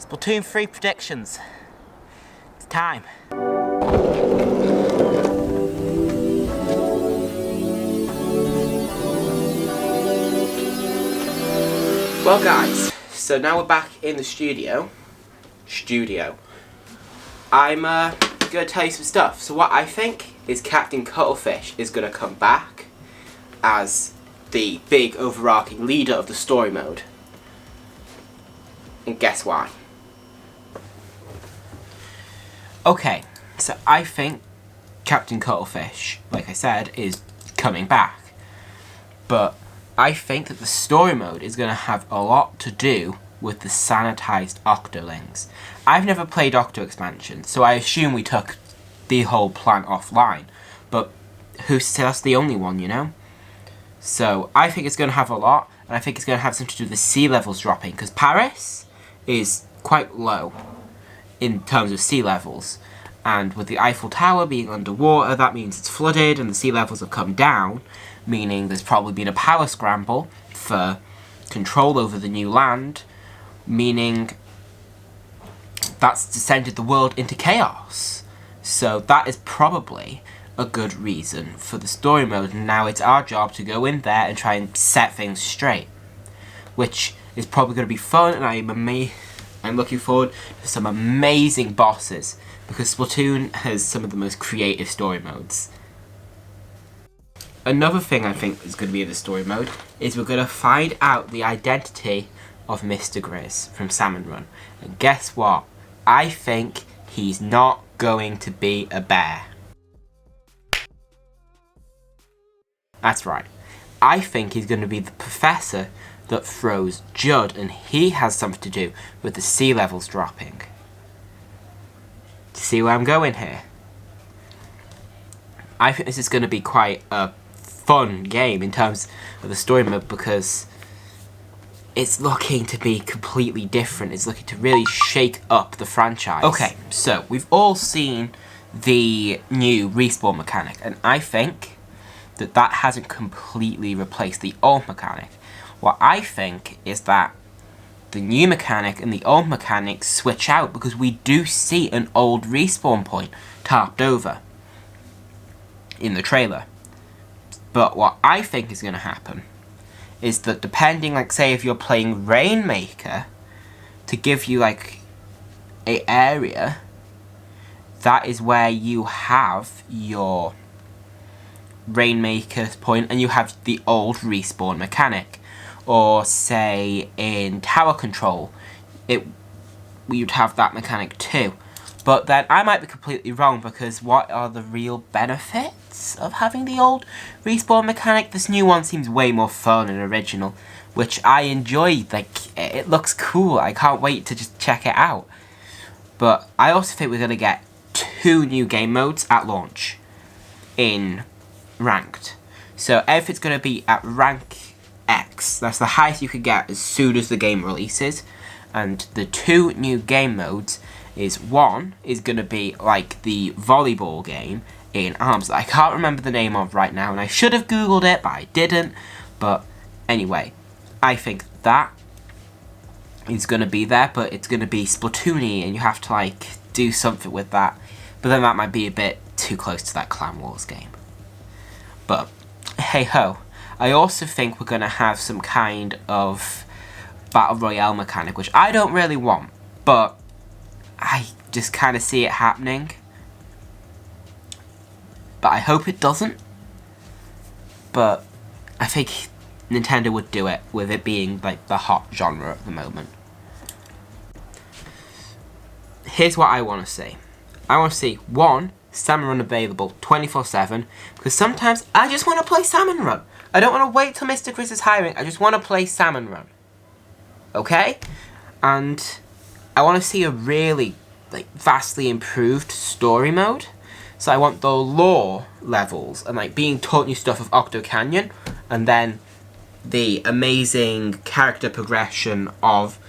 Splatoon 3 predictions. It's time. Well guys, so now we're back in the studio. I'm gonna tell you some stuff. So what I think is Captain Cuttlefish is gonna come back as the big overarching leader of the story mode. And guess why? Okay, so I think Captain Cuttlefish, like I said, is coming back. But I think that the story mode is going to have a lot to do with the sanitized Octolings. I've never played Octo expansion, so I assume we took the whole plant offline. But who's to say that's the only one, you know? So I think it's going to have a lot, and I think it's going to have something to do with the sea levels dropping, because Paris is quite low in terms of sea levels, and with the Eiffel Tower being underwater, that means it's flooded and the sea levels have come down, meaning there's probably been a power scramble for control over the new land, meaning that's descended the world into chaos. So that is probably a good reason for the story mode, and now it's our job to go in there and try and set things straight, which is probably going to be fun, and I'm looking forward to some amazing bosses, because Splatoon has some of the most creative story modes. Another thing I think is going to be in the story mode is we're going to find out the identity of Mr Grzz from Salmon Run. And guess what? I think he's not going to be a bear. That's right. I think he's going to be the professor that throws Judd, and he has something to do with the sea levels dropping. See where I'm going here? I think this is going to be quite a fun game in terms of the story mode, because it's looking to be completely different. It's looking to really shake up the franchise. Okay, so we've all seen the new respawn mechanic, and I think that hasn't completely replaced the old mechanic. What I think is that the new mechanic and the old mechanic switch out, because we do see an old respawn point tarped over in the trailer. But what I think is going to happen is that depending, like say if you're playing Rainmaker, to give you like an area, that is where you have your Rainmaker point and you have the old respawn mechanic. Or say in tower control, we'd have that mechanic too. But then I might be completely wrong, because what are the real benefits of having the old respawn mechanic? This new one seems way more fun and original, which I enjoy. Like, it looks cool. I can't wait to just check it out. But I also think we're going to get 2 new game modes at launch in Ranked. So everything's going to be at rank X. That's the highest you could get as soon as the game releases. And the 2 new game modes is, one is going to be like the volleyball game in ARMS that I can't remember the name of right now, and I should have googled it but I didn't. But anyway, I think that is going to be there, but it's going to be Splatoon-y and you have to like do something with that. But then that might be a bit too close to that Clan Wars game. But hey ho. I also think we're going to have some kind of Battle Royale mechanic, which I don't really want, but I just kind of see it happening. But I hope it doesn't. But I think Nintendo would do it, with it being like the hot genre at the moment. Here's what I want to see. I want to see, 1, Salmon Run available 24/7, because sometimes I just want to play Salmon Run. I don't want to wait till Mr Grzz is hiring. I just want to play Salmon Run. Okay? And I want to see a really like vastly improved story mode. So I want the lore levels and like being taught new stuff of Octo Canyon, and then the amazing character progression of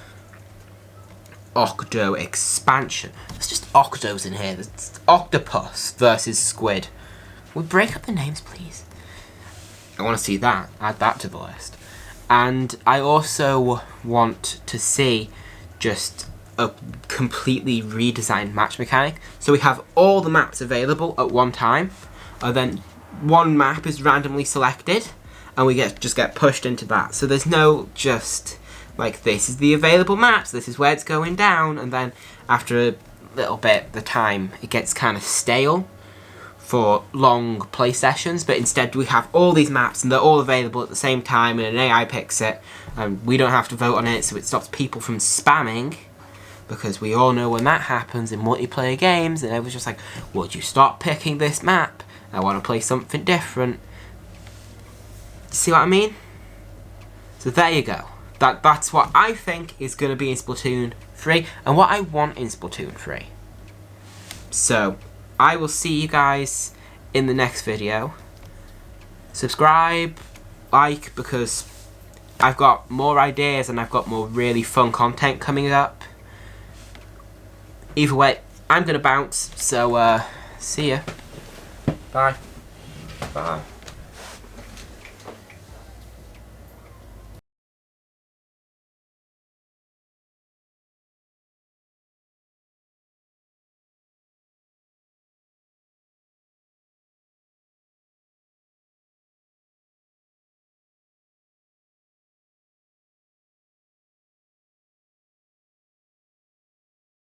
Octo expansion. There's just Octos in here. There's octopus versus squid. Will we break up the names, please? I want to see that. Add that to the list. And I also want to see just a completely redesigned match mechanic. So we have all the maps available at one time, and then one map is randomly selected, and we just get pushed into that. So there's no just like, this is the available maps, this is where it's going down, and then after a little bit, the time, it gets kind of stale for long play sessions. But instead we have all these maps and they're all available at the same time, and an AI picks it, and we don't have to vote on it, so it stops people from spamming, because we all know when that happens in multiplayer games, and everyone's just like, would you stop picking this map? I want to play something different. See what I mean? So there you go. That's what I think is going to be in Splatoon 3, and what I want in Splatoon 3. So, I will see you guys in the next video. Subscribe, like, because I've got more ideas and I've got more really fun content coming up. Either way, I'm going to bounce, so see ya. Bye. Bye.